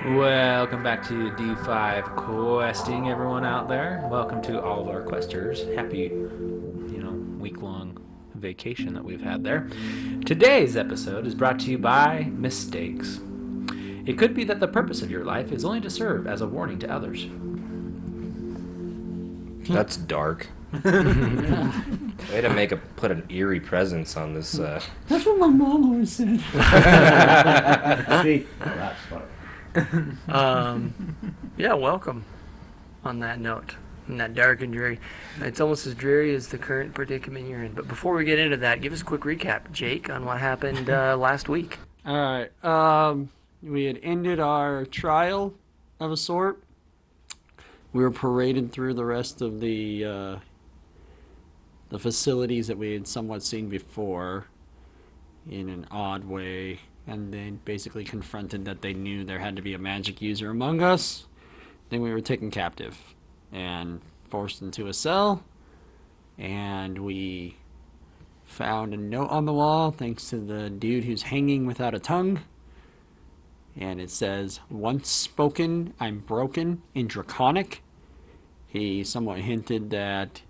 Welcome back to D5 Questing, everyone out there. Welcome to all of our questers. Happy, week-long vacation that we've had there. Today's episode is brought to you by mistakes. It could be that the purpose of your life is only to serve as a warning to others. That's dark. Way to put an eerie presence on this. That's what my mom always said. See, that's fun. Yeah, welcome. On that note, on that dark and dreary, it's almost as dreary as the current predicament you're in. But before we get into that, give us a quick recap, Jake, on what happened last week. All right. We had ended our trial of a sort. We were paraded through the rest of the facilities that we had somewhat seen before in an odd way, and then basically confronted that they knew there had to be a magic user among us. Then we were taken captive and forced into a cell, and we found a note on the wall thanks to the dude who's hanging without a tongue, and it says, "Once spoken, I'm broken," in Draconic. He somewhat hinted that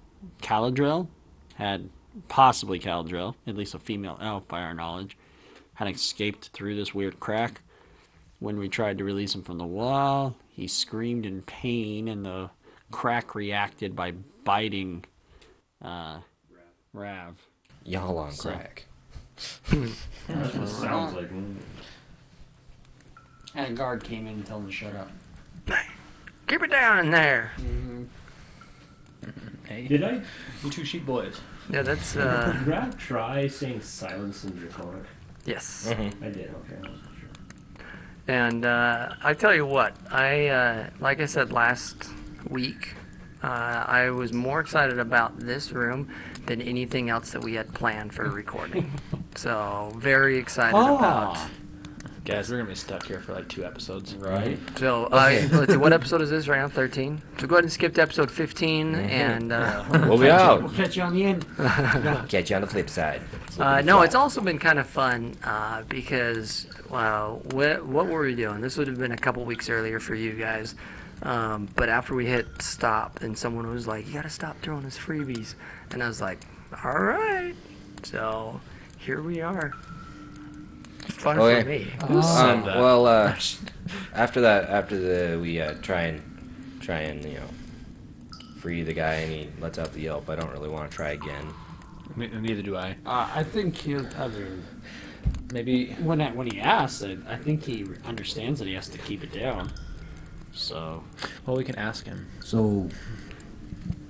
Caladril had, possibly Caladril, at least a female elf by our knowledge, had escaped through this weird crack. When we tried to release him from the wall, he screamed in pain, and the crack reacted by biting Rav. Y'all on crack. That just sounds like. And a guard came in and told him to shut up. Keep it down in there. Hey, Did I? you two sheep boys. Yeah, that's, Did Rav try saying silence in Draconic? yes. I did, okay. I wasn't sure. And I tell you what, like I said last week, I was more excited about this room than anything else that we had planned for recording. So, very excited about. Guys, we're going to be stuck here for like 2 episodes. Right? So, Okay. let's see, what episode is this right now? 13? So go ahead and skip to episode 15, and We'll be out. We'll catch you on the end. Catch you on the flip side. no, it's also been kind of fun because, wow, what were we doing? This would have been a couple weeks earlier for you guys. But after we hit stop, and someone was like, "You got to stop throwing us freebies." And I was like, "All right." So here we are. Fun Okay. for me. After we try and free the guy and he lets out the yelp, I don't really want to try again. Neither do I. I think he'll. I mean, Maybe. when he asks, I think he understands that he has to keep it down. So. Well, we can ask him. So,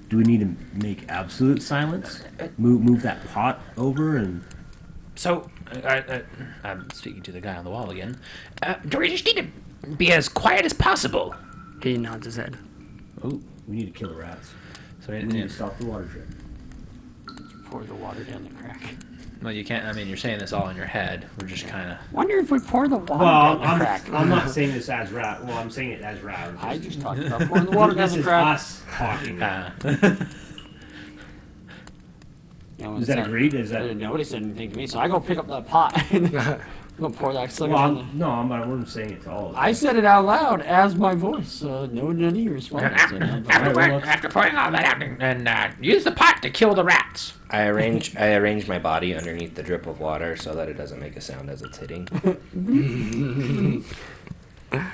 do we need to make absolute silence? Move that pot over and. So, I'm speaking to the guy on the wall again. Do we just need to be as quiet as possible? He nods his head. Oh, we need to kill the rats. So We need to stop the water drip. Pour the water down the crack. well, you can't. I mean, you're saying this all in your head. We're just kind of. Wonder if we pour the water Well, down the crack. I'm not saying this as Rav. Well, I'm saying it as Rav. I just talked about pouring the water down This the is crack. us talking. You know, Is that agreed? Is I that? didn't know he said anything to me, so I go pick up that pot. I'm gonna pour that sucker Well, down the... no, I wasn't saying it to all of us. I said it out loud as my voice, so no one did responded. So After pouring all that out and use the pot to kill the rats. I arrange my body underneath the drip of water so that it doesn't make a sound as it's hitting.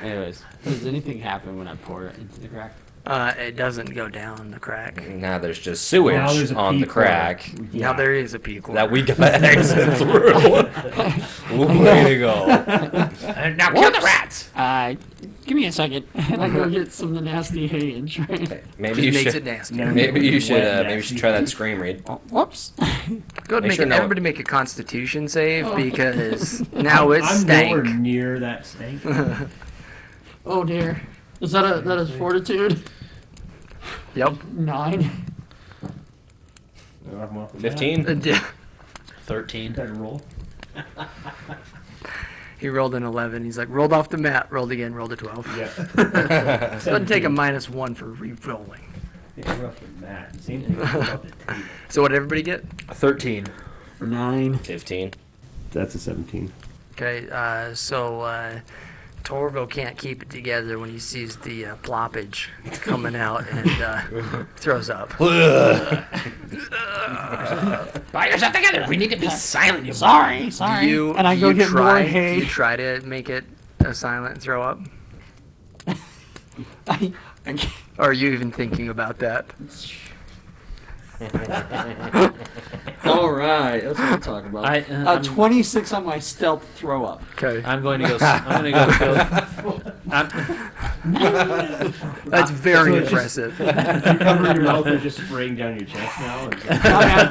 Anyways, does anything happen when I pour it into the crack? It doesn't go down the crack. Now there's just sewage Now there's a on the peak hole. crack Now there is a peak. that we gotta exit through. Way to go. Now kill the rats. Give me a second. And I go get some of the nasty hay and try. Maybe Just you makes should. it nasty. Maybe you should. Wet Maybe you should try that scream read. Whoops. Go ahead and Make sure everybody make a Constitution save because now it's I'm nowhere stank. near that stank. Oh dear. Is that is fortitude? Yep. 9. 15. 13. Got to roll. He rolled an 11. He's like, rolled off the mat, rolled again, rolled a 12. Yeah. Doesn't take a -1 for re-rolling. Yeah, rough with Matt. Same thing about the table. So what did everybody get? 13. 9. 15. That's a 17. Okay, so Torvo can't keep it together when he sees the ploppage coming out and throws up. Buy yourself together. We need to be silent. You Sorry. And I go get more hay. You try to make it silent and throw up? I Or are you even thinking about that? All right, that's what I'm talking about. I'm- 26 on my stealth throw up. Okay. I'm going to go. I'm going to go. That's very So it's impressive. You cover your mouth and just spraying down your chest now.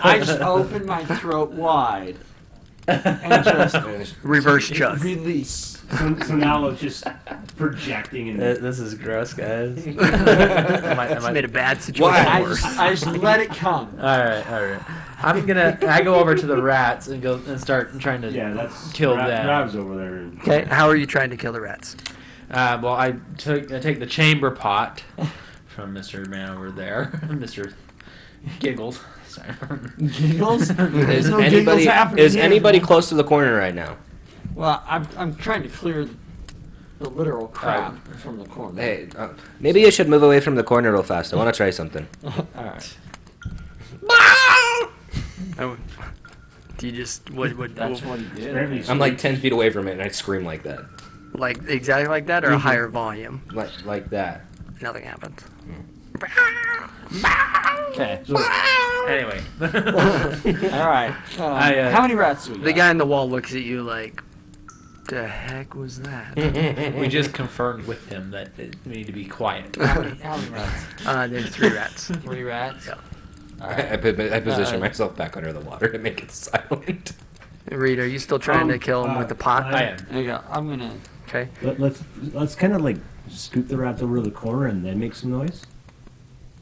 I just open my throat wide and just Reverse chug. release. So now it's just projecting and This is gross, guys. It's made a bad situation I worse. just let it come. All right. I go over to the rats and go and start trying to that's kill them. Rab's over there. And, Okay, how are you trying to kill the rats? Well, I take the chamber pot from Mr. Man over there, Mr. Giggles. Sorry. Giggles? Is There's no anybody giggles happening is here. anybody close to the corner right now? Well, I'm trying to clear the literal crap from the corner. Hey, maybe you should move away from the corner real fast. I want to try something. All right. Oh, do you just what That's what he did. apparently I'm like 10 feet away from it, and I scream like that, like exactly like that or a higher volume? like that. Nothing happens. Okay. Anyway, All right. How many rats do we got? The guy in the wall looks at you like, the heck was that? we just confirmed with him that we need to be quiet. How many rats? There's 3 rats. 3 rats? Yeah. All I right. position myself back under the water to make it silent. Reed, are you still trying to kill him with the pot? I am. There you go. I'm gonna. Okay. let's kind of like scoot the rats over to the corner and then make some noise,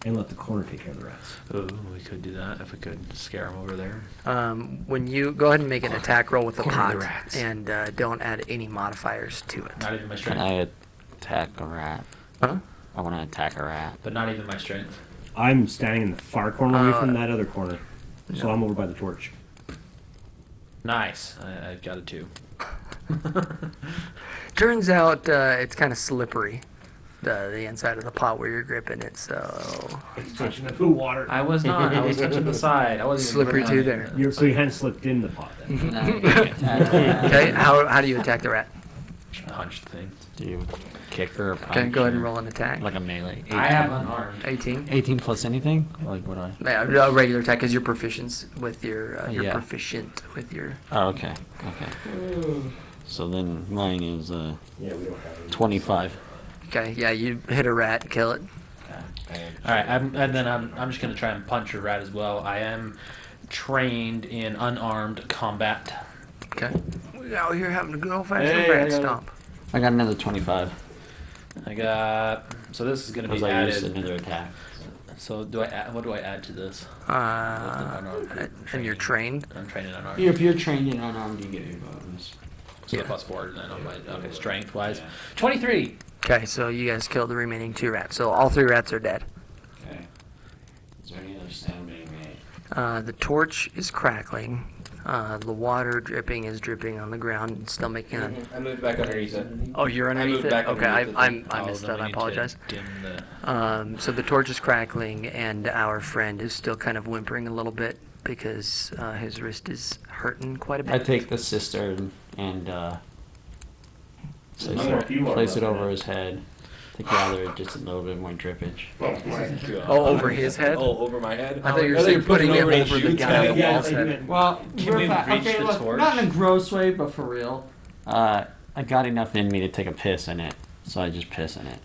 and let the corner take care of the rats. Oh, we could do that if we could scare him over there. When you go ahead and make an attack roll with the Corner pot, the rats. and don't add any modifiers to it. Not even my Can strength. I attack a rat? Huh? I want to attack a rat. But not even my strength. I'm standing in the far corner away from that other corner, so I'm over by the torch. Nice. I got a 2. Turns out it's kind of slippery, the inside of the pot where you're gripping it. So It's touching the water. I was not. I was touching the side. I wasn't even slippery gripping too on it. there. So your hand slipped in the pot then. Okay. How do you attack the rat? Punched thing. Do you kick her or punch? Okay. Go ahead and or- roll an attack. Like a melee. I am unarmed. 18. 18 plus anything? Like what do I? Yeah, a regular attack because you're proficient with your. You're Yeah. proficient with your. Oh, okay. Okay. So then mine is Yeah, we don't have any. 25. Okay. Yeah, you hit a rat, kill it. All right, and then I'm just gonna try and punch a rat as well. I am trained in unarmed combat. Okay. We out here having a good old fashioned Hey, rat I got it. stomp. I got another 25. I got so this is gonna Because be I used added. another attack. So do I? What do I add to this? And you're trained. I'm trained in unarmed. If you're trained in unarmed, you get your bonus. So Yeah. the +4 then on my strength wise. 23. Okay, so you guys killed the remaining 2 rats. So all 3 rats are dead. Okay. Is there any other sound being made? The torch is crackling. The water is dripping on the ground and still making a... I moved back underneath it. Oh, you're underneath moved it? back Okay, underneath I Oh, missed then that. we I need to apologize. dim the- So the torch is crackling, and our friend is still kind of whimpering a little bit because his wrist is hurting quite a bit. I take the cistern and you are place it up over there. his head to gather just a little bit more drippage. Oh, over his head? Oh, over my head? I thought you were saying putting it over the guy on the Yeah, wall's like you head. meant- Well, Can we reach the look, torch? not in a gross way, but for real. I got enough in me to take a piss in it, so I just piss in it.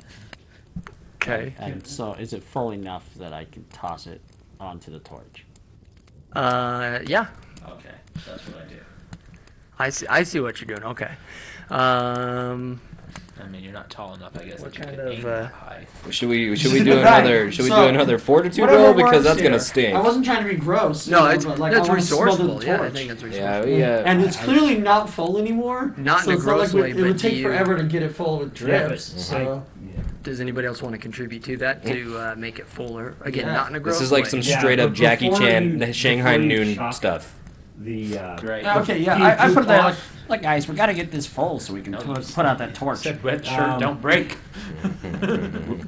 Okay. And so, is it full enough that I can toss it onto the torch? Yeah. Okay, that's what I do. I see what you're doing. Okay. I mean, you're not tall enough, I guess, What that you kind can of, aim that high. Should we do another? Should we do another fortitude roll because that's gonna stink. I wasn't trying to be gross. No, you know, it's but, like, that's I wanna smother the resourceful. Yeah, I torch. think it's Yeah, resourceful. we. And it's clearly not full anymore. Not so in a it's not gross like way, it but would do take you- forever to get it full with Yeah, drips. but, So Does anybody else want to contribute to that to make it fuller? Again, Yeah. not in a gross This is like way. some Yeah, straight up but Jackie before Chan you- Shanghai before you Noon chop- stuff. the Right. Okay, yeah, I put it there like, guys, we gotta get this full so we can put out that torch. Said wet shirt, don't break.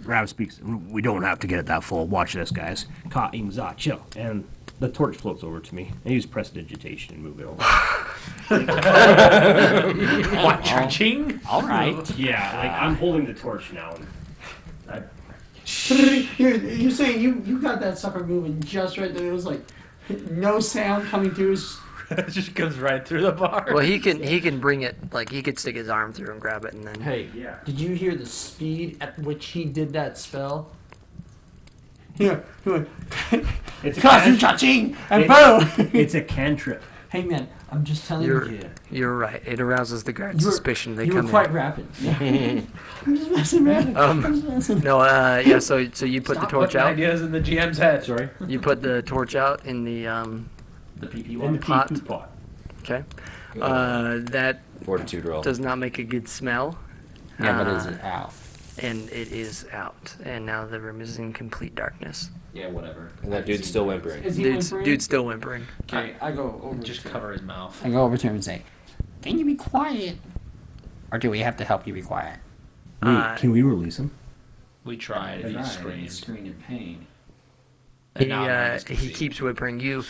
Rav speaks. We don't have to get it that full. Watch this, guys. Ka ing za chill. And the torch floats over to me. I use prestidigitation and move it over. What, ching? All right. Yeah, like I'm holding the torch now. And You're saying you got that sucker moving just right there. It was like no sound coming through. It just goes right through the bar. Well, he can bring it, like, he could stick his arm through and grab it and then... Hey, Yeah. did you hear the speed at which he did that spell? Yeah. it's a Cha-ching! And It- boom! it's a cantrip. Hey, man, I'm just telling you. You're right. It arouses the guard's You were- suspicion. They You were come quite in. rapid. I'm just messing, man. I'm just messing. No, yeah, so you put Stop the torch putting out. ideas in the GM's head. Sorry. You put the torch out in the, The PP In one. the pot. P2 pot. okay. That Fortitude roll. does not make a good smell. Yeah, but Uh, is it out? And it is out. And now the room is in complete darkness. Yeah, whatever. And that dude's still whimpering. Is he Dude's whimpering? still whimpering. Okay, I go over. Just cover his mouth. I go over to him and say, "Can you be quiet?" Or do we have to help you be quiet? Wait, can we release him? We tried and he screamed. Scream in pain. And now I'm He confused. keeps whimpering. You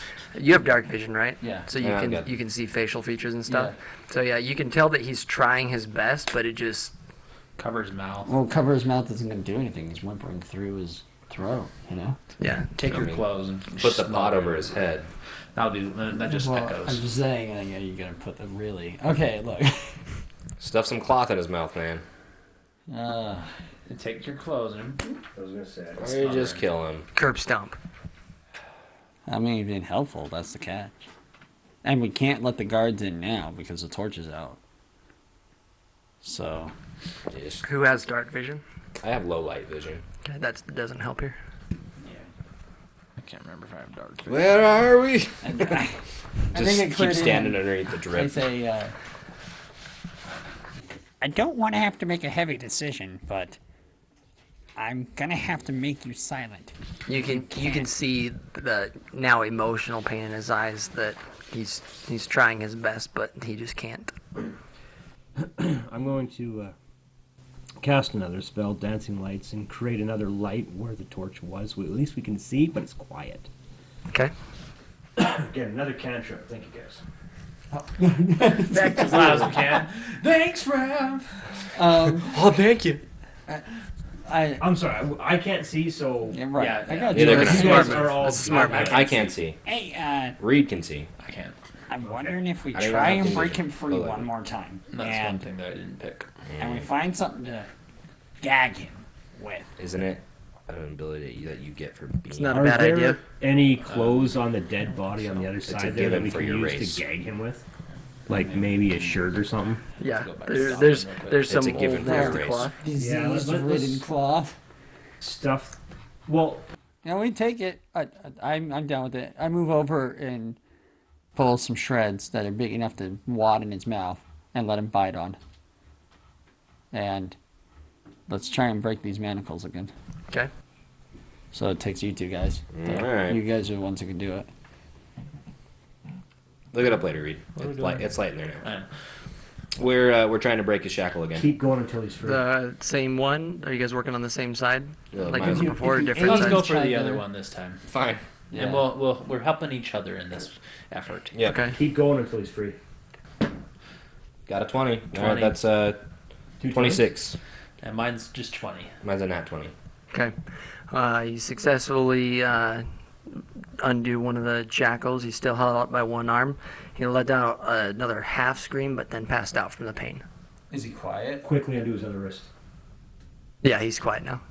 have dark vision, right? Yeah. So you Yeah, I've can got- you can see facial features and stuff. So yeah, you can tell that he's trying his best, but it just Cover his mouth. Well, cover his mouth isn't going to do anything. He's whimpering through his throat, you know? yeah. Take your mean, clothes and Put the smother pot it. over his head. That'll do. That just Well, echoes. I'm just saying, yeah, you're going to put them really. Okay, look. Stuff some cloth in his mouth, man. And take your clothes and I was gonna say. Or you just kill him. Curb stomp. I mean, you've been helpful. That's the catch. And we can't let the guards in now because the torch is out. So, Just, Who has dark vision? I have low light vision. Okay, that doesn't help here. I can't remember if I have dark vision. Where are we? I think it Just keep cleared standing in. underneath the I drip. say, I don't want to have to make a heavy decision, but I'm gonna have to make you silent. You can see the now emotional pain in his eyes that he's trying his best, but he just can't. I'm going to cast another spell, Dancing Lights, and create another light where the torch was. At least we can see, but it's quiet. Okay. Again, another cantrip. Thank you, guys. Back as loud as we can. Thanks, Rav. Oh, thank you. I'm sorry, I can't see, so Yeah, right. Yeah, I got Neither you. can That's I. a smart guys are move. all- That's a smart move. I can't see. Hey, Reed can see. I can't. I'm wondering if we I don't try have and to break vision. him free Oh, like- one more time. That's one And, thing that I didn't pick. and we find something to gag him with. Isn't it an ability that you get for being? It's not a Are bad there idea. any clothes on the dead body on the other a side there that given we for can your use race. to gag him with? Like maybe a shirt or something? Yeah. Go back to There's Stockman there's real quick. there's It's some a given old for your nasty race. cloth. Yeah, let's- Disease-ridden cloth. Stuff. Well, Yeah, we take it. I'm down with it. I move over and pull some shreds that are big enough to wad in his mouth and let him bite on. And let's try and break these manacles again. Okay. So it takes you two guys. Alright. You guys are the ones who can do it. Look it up later, Reed. are we It's doing? light. It's light in there now. I know. We're trying to break his shackle again. keep going until he's free. The same one? Are you guys working on the same side? Like might as you well. before, if you different aim Let's go sides? for the Try other to- one this time. Fine. And we're helping each other in this effort. Yeah. Okay. Keep going until he's free. Got a 20. 20. Alright, that's 26. And mine's just 20. Mine's a nat 20. Okay. You successfully undo one of the jackals. He's still held out by one arm. He let down another half scream, but then passed out from the pain. Is he quiet? Quickly undo his other wrist. Yeah, he's quiet now.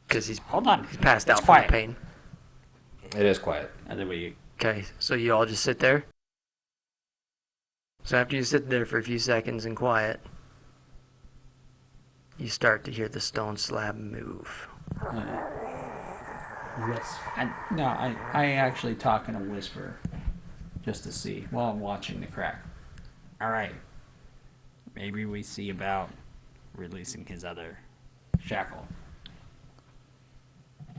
Because he's Hold on. passed out It's from quiet. the pain. It is quiet. And then we Okay, so you all just sit there. So after you sit there for a few seconds in quiet, you start to hear the stone slab move. Yes. I actually talk in a whisper just to see while I'm watching the crack. All right. Maybe we see about releasing his other shackle.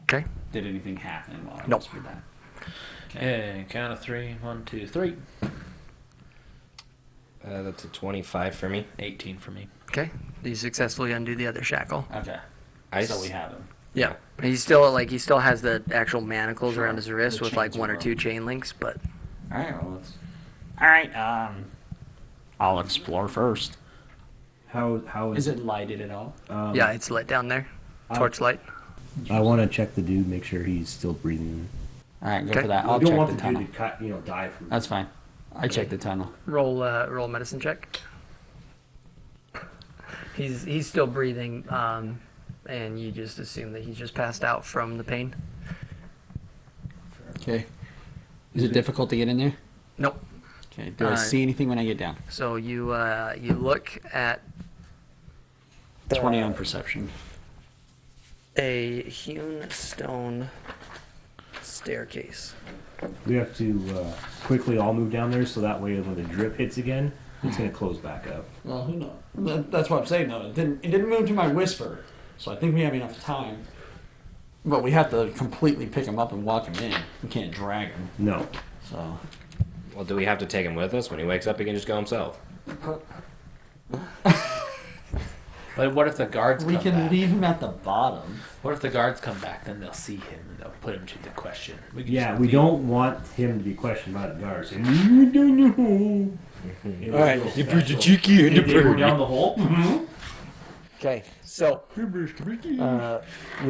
Okay? Did anything happen while I Nope. whispered that? And count of three. 1, 2, 3. That's a 25 for me. 18 for me. Okay. You successfully undo the other shackle. Okay. I So s- we have him. Yeah. He still has the actual manacles around his wrist The with like chains one or are two on. chain links, but All right. Well, let's. All right. I'll explore first. How Is it lighted at all? yeah, it's lit down there. Torch light. I want to check the dude, make sure he's still breathing. All right. Go Okay. for that. We I'll don't check want the the tunnel. dude to die from. That's fine. I check the tunnel. Roll medicine check. He's still breathing, and you just assume that he's just passed out from the pain. Okay. Is it difficult to get in there? Nope. Okay. Do I see anything when I get down? So you look at 20 on perception. a hewn stone staircase. We have to quickly all move down there so that way when the drip hits again, it's gonna close back up. Well, who knows? That's what I'm saying, though. It didn't move to my whisper, so I think we have enough time. But we have to completely pick him up and walk him in. We can't drag him. No. So, Well, do we have to take him with us? When he wakes up, he can just go himself. But what if the guards we come can back? leave him at the bottom. What if the guards come back? Then they'll see him and they'll put him to the question. We can Yeah, just we leave don't want him to be questioned by the guards. And you don't know. All right. You put the cheeky in the bird down the hole. Okay, so you're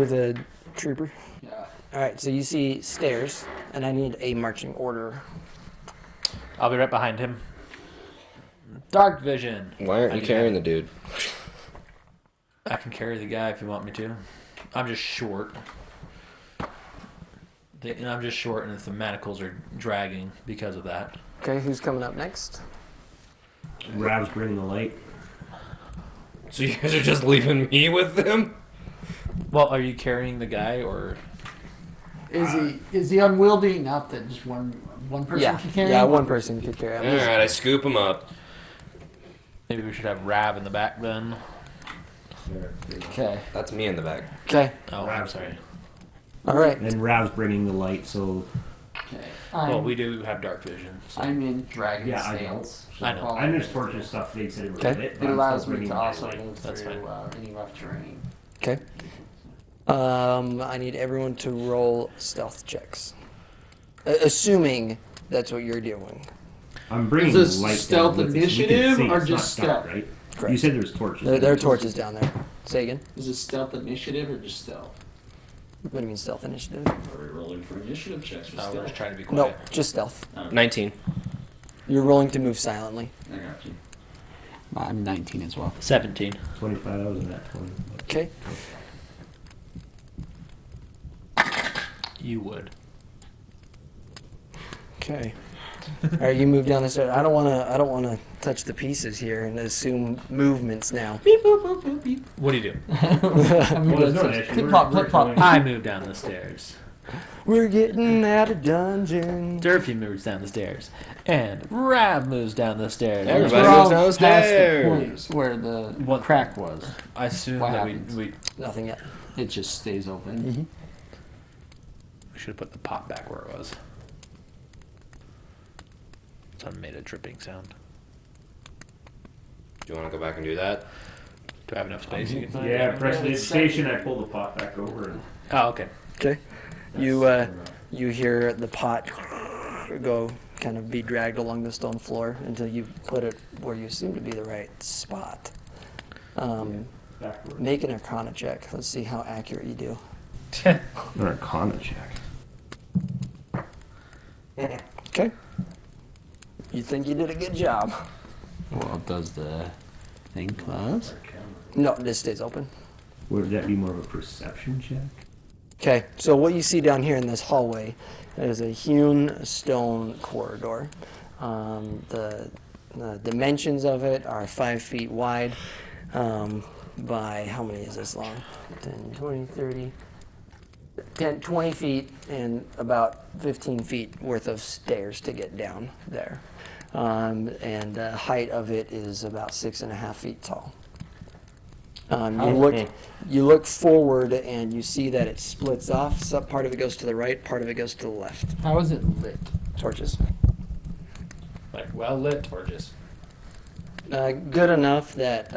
the trooper. Yeah. All right, so you see stairs, and I need a marching order. I'll be right behind him. Dark vision. Why aren't I you can carrying the have- dude? I can carry the guy if you want me to. I'm just short. I'm just short, and the manacles are dragging because of that. Okay, who's coming up next? Rav's bringing the light. So you guys are just leaving me with them? Well, are you carrying the guy or? Is he unwieldy enough that just one person Yeah, can carry yeah, him? one person could carry him. Alright, I scoop him up. Maybe we should have Rav in the back then. Okay. That's me in the back. Okay, Oh, I'm Rav. sorry. all right. And Rav's bringing the light, so Okay. Well, we do have dark vision. So. I'm in dragon Yeah, I stance. I know. I'm just torching stuff they said it was Okay. lit. It allows me to also move That's through any rough terrain. Okay. I need everyone to roll stealth checks, assuming that's what you're doing. I'm bringing Is this light stealth down with us. We can initiative see. or It's not just dark, stealth? right? Correct. You said there's torches. There are torches down there. Say again. Is it stealth initiative or just stealth? What do you mean stealth initiative? Are we rolling for initiative checks for We're stealth? just trying to be No, quiet. just stealth. 19. You're rolling to move silently. I got you. I'm 19 as well. 17. 25, I was in that 20. Okay. You would. Okay. All right, you move down the stairs. I don't want to touch the pieces here and assume movements now. What do you do? Well, there's no issue. Flip flop, flip flop. I move down the stairs. We're getting out of dungeon. Durfee moves down the stairs. And Rav moves down the stairs. Everybody We're all moves past the downstairs. point where the What- crack was. I assume What that happens? we Nothing yet. It just stays open. should have put the pot back where it was. Someone made a dripping sound. Do you want to go back and do that? Do I have enough space? You can find Yeah, it? press the station, I pull the pot back over. And Oh, okay. Okay. You hear the pot go kind of be dragged along the stone floor until you put it where you seem to be the right spot. backward. Make an Arcana check. Let's see how accurate you do. An Arcana check. Okay. You think you did a good job? Well, does the thing close? No, this stays open. Would that be more of a perception check? Okay, so what you see down here in this hallway is a hewn stone corridor. The dimensions of it are 5 feet wide by, how many is this long? 10, 20, 30, 10, 20 feet and about 15 feet worth of stairs to get down there. And the height of it is about 6.5 feet tall. You look forward and you see that it splits off. Some part of it goes to the right, part of it goes to the left. How is it lit? Torches. Like well lit torches. Good enough that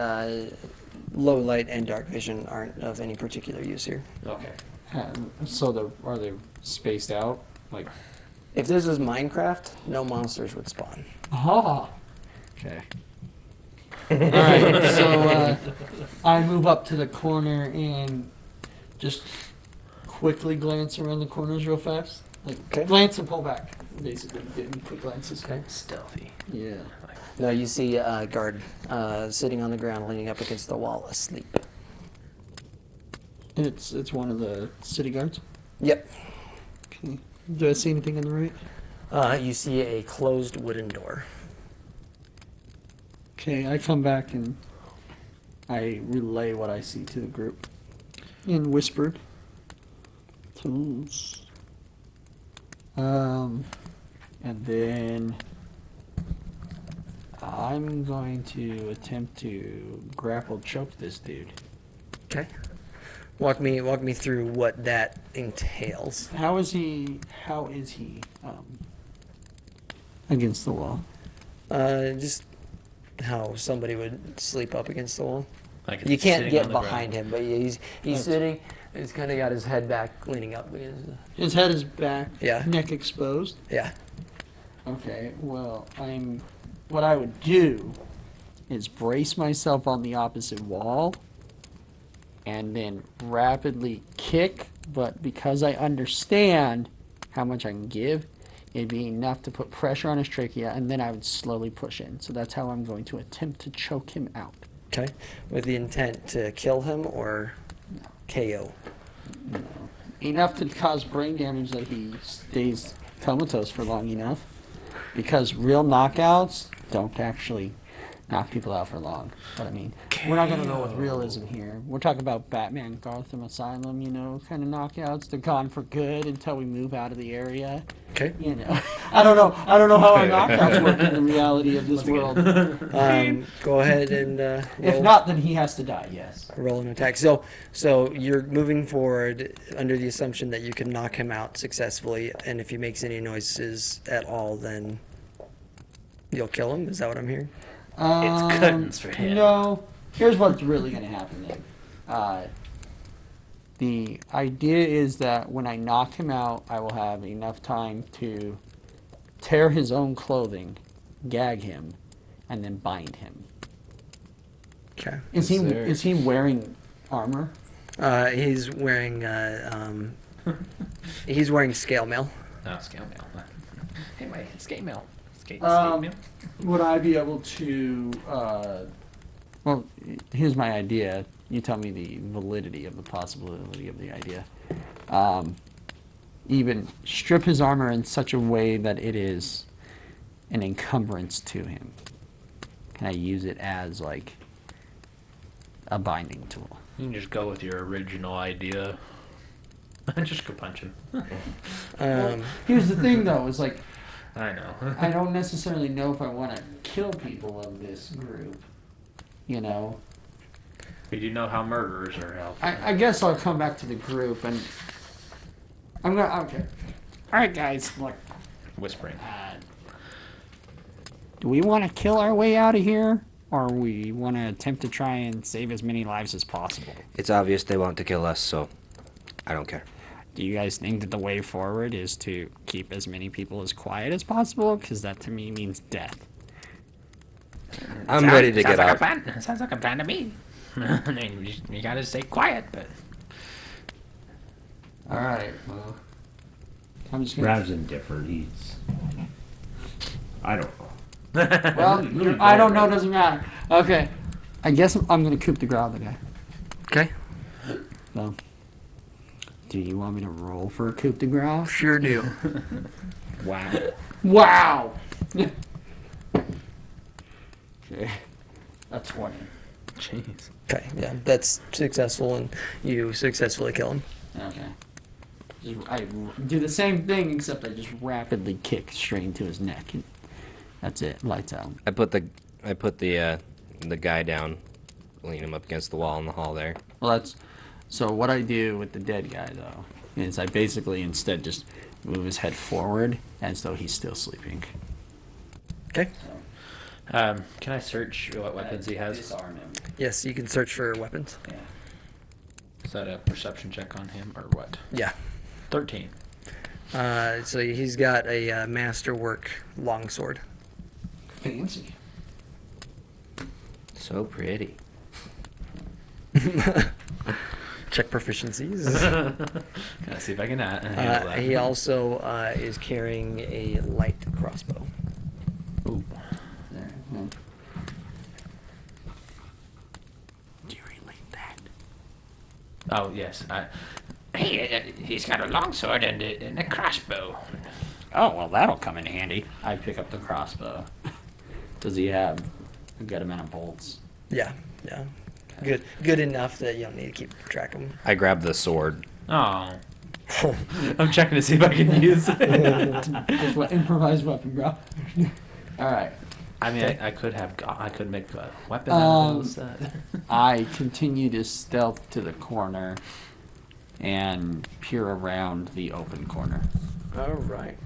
low light and dark vision aren't of any particular use here. Okay. So are they spaced out? Like. If this was Minecraft, no monsters would spawn. Ah. Okay. All right. So I move up to the corner and just quickly glance around the corners real fast. Like Okay. glance and pull back. Basically, getting quick glances. Okay. Stealthy. Yeah. No, you see a guard sitting on the ground, leaning up against the wall, asleep. It's one of the city guards. Yep. Okay. Do I see anything on the right? You see a closed wooden door. Okay, I come back and I relay what I see to the group in whispered tones. And then I'm going to attempt to grapple choke this dude. Okay. Walk me through what that entails. How is he against the wall? Just how somebody would sleep up against the wall. Like You can't sitting get on the behind ground. him, but he's sitting. He's kind of got his head back, leaning up against. His head is back, Yeah. neck exposed. Yeah. Okay, well, what I would do is brace myself on the opposite wall and then rapidly kick, but because I understand how much I can give, it'd be enough to put pressure on his trachea, and then I would slowly push in. So that's how I'm going to attempt to choke him out. Okay. With the intent to kill him or KO. Enough to cause brain damage that he stays comatose for long enough. Because real knockouts don't actually knock people out for long. But I mean, we're not going to go with realism here. We're talking about Batman Gotham Asylum, kind of knockouts. They're gone for good until we move out of the area. Okay. I don't know how our knockouts work in the reality of this world. Go ahead and If roll, not, then he has to die. Yes. roll an attack. So you're moving forward under the assumption that you can knock him out successfully, and if he makes any noises at all, then you'll kill him. Is that what I'm hearing? It's curtains for him. No. Here's what's really going to happen then. The idea is that when I knock him out, I will have enough time to tear his own clothing, gag him, and then bind him. Okay. Is he wearing armor? He's wearing scale mail. No, scale mail. Hey, my skate mail. Skate Um, mail. Would I be able to? Well, here's my idea. You tell me the validity of the possibility of the idea. Even strip his armor in such a way that it is an encumbrance to him. Can I use it as like a binding tool? You can just go with your original idea. Just go punch him. Here's the thing, though, is like I know. I don't necessarily know if I want to kill people of this group. But you know how murderers are held. I guess I'll come back to the group and I'm gonna. Okay. All right, guys. Look. Whispering. Do we want to kill our way out of here, or we want to attempt to try and save as many lives as possible? It's obvious they want to kill us, so I don't care. Do you guys think that the way forward is to keep as many people as quiet as possible? Because that to me means death. I'm ready to get out. Sounds like a plan to me. I mean, you gotta stay quiet, but All right. Well, I'm just gonna. Rav's indifferent. I don't know. Well, I don't know. Doesn't matter. Okay. I guess I'm gonna coup de grace the guy. Okay. So, do you want me to roll for a coup de grace? Sure do. Wow. Wow. Okay. A 20. jeez. Okay. Yeah, that's successful, and you successfully kill him. Okay. I do the same thing, except I just rapidly kick straight into his neck. And that's it. Lights out. I put the guy down lean him up against the wall in the hall there. Well, that's so. What I do with the dead guy though is I basically instead just move his head forward as though he's still sleeping. Okay. Can I search what weapons he has? Disarm him. Yes, you can search for weapons. Yeah. Is that a perception check on him or what? Yeah. 13. So he's got a masterwork longsword. Fancy. So pretty. Check proficiencies. Can I see if I can handle that? He also is carrying a light crossbow. Ooh. There. Do you relate that? Oh, yes. He's got a longsword and a crossbow. Oh well, that'll come in handy. I pick up the crossbow. Does he have a good amount of bolts? Yeah, yeah. Good enough that you don't need to keep track of them. I grab the sword. Oh. I'm checking to see if I can use it. Just what improvised weapon, bro. All right. I mean, I could make a weapon out of those. I continue to stealth to the corner and peer around the open corner. All right.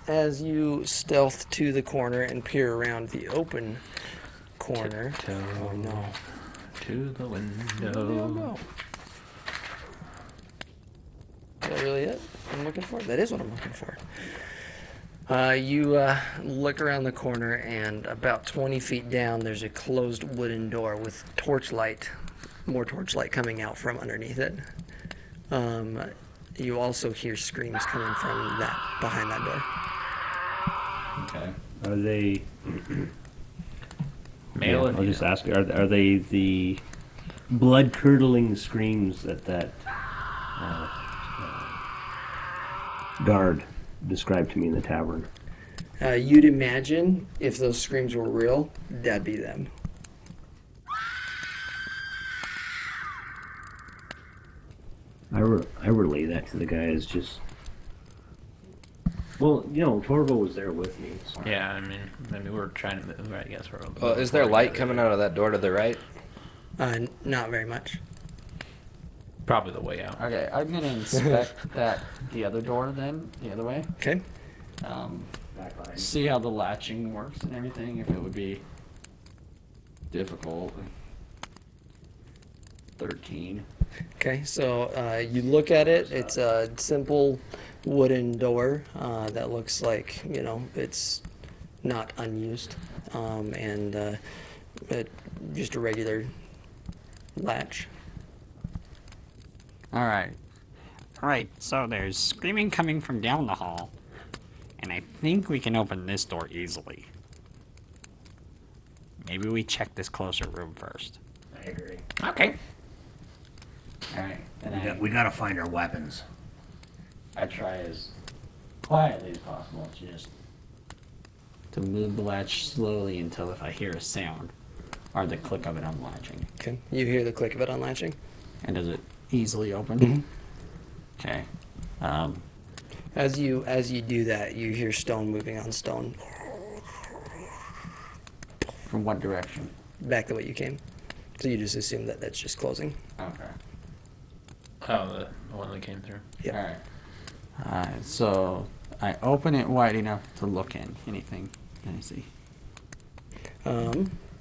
As you stealth to the corner and peer around the open corner. Tiptoe Oh no. to the window. No. Is that really it I'm looking for? That is what I'm looking for. You look around the corner, and about 20 feet down, there's a closed wooden door with more torchlight coming out from underneath it. You also hear screams coming from behind that door. Okay. Are they? Male or I'll just female? ask. Are they the blood-curdling screams that guard described to me in the tavern? You'd imagine if those screams were real, that'd be them. I relay that to the guys. Just well, Torvo was there with me. So. Yeah, I mean, we're trying to move. I guess we're. Well, is there light coming out of that door to the right? Not very much. Probably the way out. Okay, I'm gonna inspect the other door then, the other way. Okay. See how the latching works and everything. If it would be difficult. 13. Okay, so you look at it. It's a simple wooden door that looks like, it's not unused. And just a regular latch. All right. All right, so there's screaming coming from down the hall, and I think we can open this door easily. Maybe we check this closer room first. I agree. Okay. All right. And We gotta find our weapons. I try as quietly as possible to move the latch slowly until if I hear a sound or the click of it unlatching. Okay. You hear the click of it unlatching. And does it easily open? Mhm. Okay. As you do that, you hear stone moving on stone. From what direction? Back the way you came. So you just assume that that's just closing. Okay. Oh, the one that came through. Yeah. Alright, so I open it wide enough to look in. Anything? Let me see.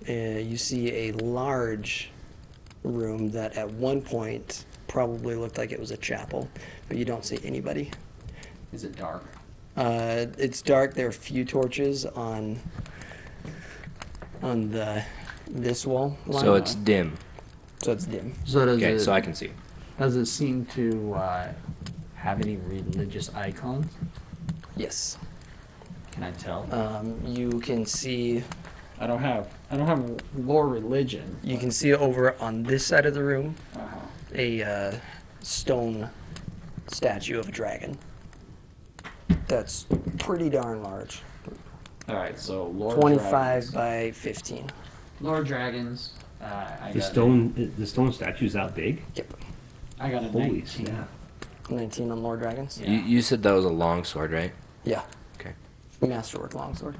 You see a large room that at one point probably looked like it was a chapel, but you don't see anybody. Is it dark? It's dark. There are a few torches on this wall. So line. it's dim. So it's dim. So does Okay, it, so I can see. does it seem to have any religious icons? Yes. Can I tell? You can see I don't have lore religion. you can see over on this side of the room Uh-huh. a stone statue of a dragon. That's pretty darn large. All right, so lore 25 dragons. by 15. Lore dragons. The stone statue's that big? Yep. I got a Holy 19. snap! 19 on lore dragons. Yeah. You said that was a long sword, right? Yeah. Okay. Masterwork longsword.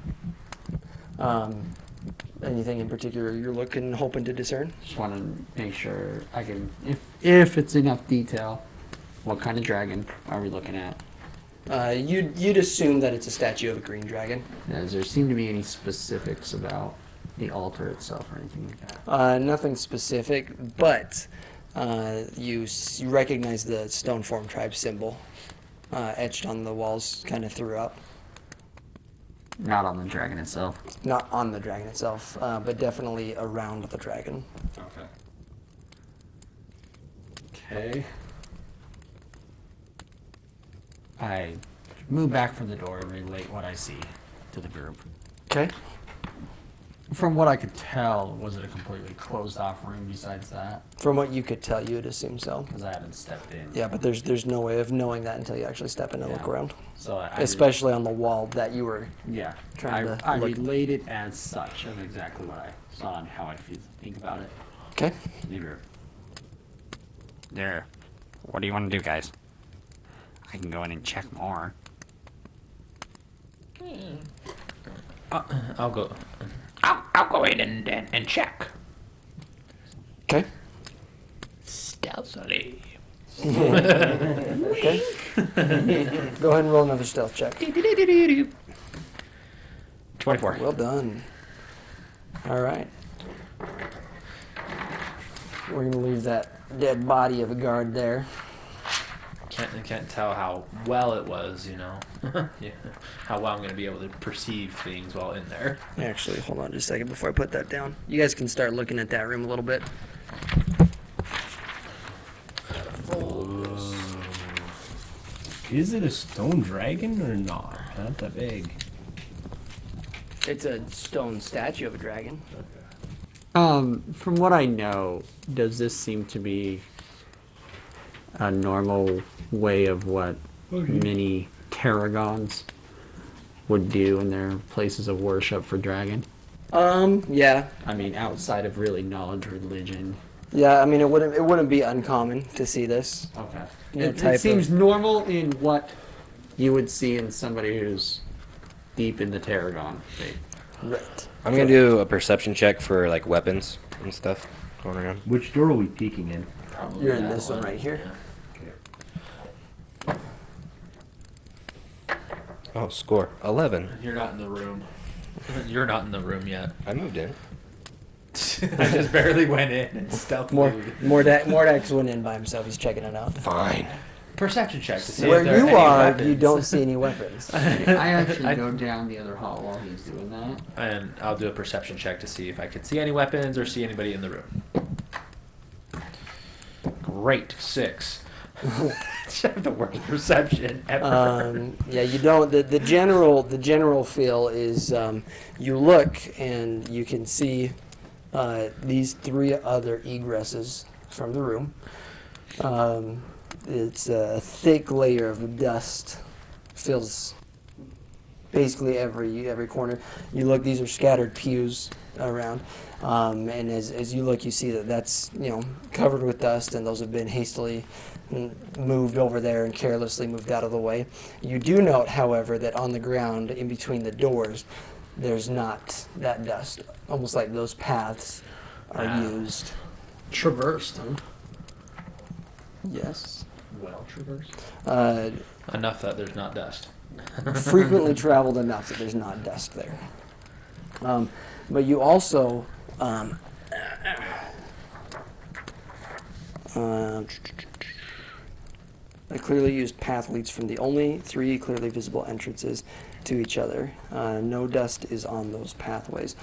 Anything in particular you're hoping to discern? Just want to make sure I can, if it's enough detail, what kind of dragon are we looking at? You'd assume that it's a statue of a green dragon. Does there seem to be any specifics about the altar itself or anything like that? Nothing specific, but you recognize the Stoneform tribe symbol etched on the walls kind of throughout. Not on the dragon itself. Not on the dragon itself, but definitely around the dragon. Okay. I move back from the door and relate what I see to the group. Okay. From what I could tell, was it a completely closed off room besides that? From what you could tell, you would assume so. Because I haven't stepped in. Yeah, but there's no way of knowing that until you actually step in and look Yeah. around. So Especially on the wall that you were. yeah, trying to I look. relate it as such of exactly what I saw and how I think about it. Okay. Leader. There. What do you want to do, guys? I can go in and check more. I'll go. I'll go in and check Okay. stealthily. Okay. Go ahead and roll another stealth check. 24. Well done. All right. We're gonna leave that dead body of a guard there. Can't tell how well it was, you know. Yeah. How well I'm going to be able to perceive things while in there. Actually, hold on just a second before I put that down. You guys can start looking at that room a little bit. Is it a stone dragon or not? Not that big. It's a stone statue of a dragon. From what I know, does this seem to be a normal way of what many tarragons would do in their places of worship for dragon? Yeah. I mean, outside of really knowledge religion. Yeah, I mean, it wouldn't be uncommon to see this. Okay. Yeah, It, type it seems of- normal in what you would see in somebody who's deep in the tarragon faith. Right. I'm gonna do a perception check for like weapons and stuff going around. Which door are we peeking in? Probably You're in that this one right here. Oh, score 11. You're not in the room. You're not in the room yet. I moved in. I just barely went in and stealthily. Mordax went in by himself. He's checking it out. Fine. Perception check to see Where if there you any are, weapons. you don't see any weapons. I actually go down the other hall while he's doing that. And I'll do a perception check to see if I can see any weapons or see anybody in the room. Great, 6. The worst perception ever. Yeah, you don't. The general feel is you look and you can see these 3 other egresses from the room. It's a thick layer of dust fills basically every corner. You look; these are scattered pews around, and as you look, you see that's covered with dust, and those have been hastily moved over there and carelessly moved out of the way. You do note, however, that on the ground in between the doors, there's not that dust. Almost like those paths are used. Traversed, huh? Yes. Well traversed. Enough that there's not dust. Frequently traveled enough that there's not dust there. But you also a clearly used path leads from the only 3 clearly visible entrances to each other. No dust is on those pathways.